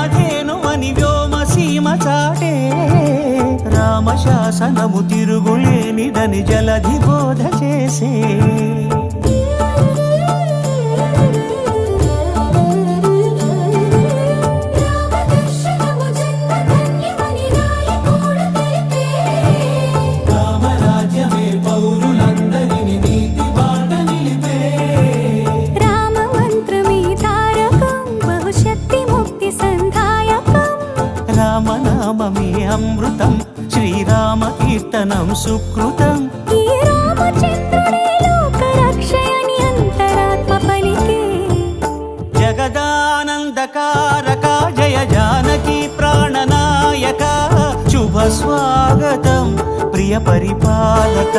కామధేను అని వ్యోమసీమ చాటే రామశాసనము తిరుగులేనిదని జలధి బోధ చేసే రామరాజ్యమే పౌరులందరినీ నీతి బాట నిలిపే రామమంత్రమే తారకం బహుశక్తి ముక్తి సంధాయకం రామనామమే అమృతం శ్రీరామ కీర్తనం సుకృతం ఈ రామచంద్రుడే లోకరక్షయని అంతరాత్మ పలికే జగదానందకారక జయ జానకి ప్రాణనాయక శుభ స్వాగతం ప్రియ పరిపాలక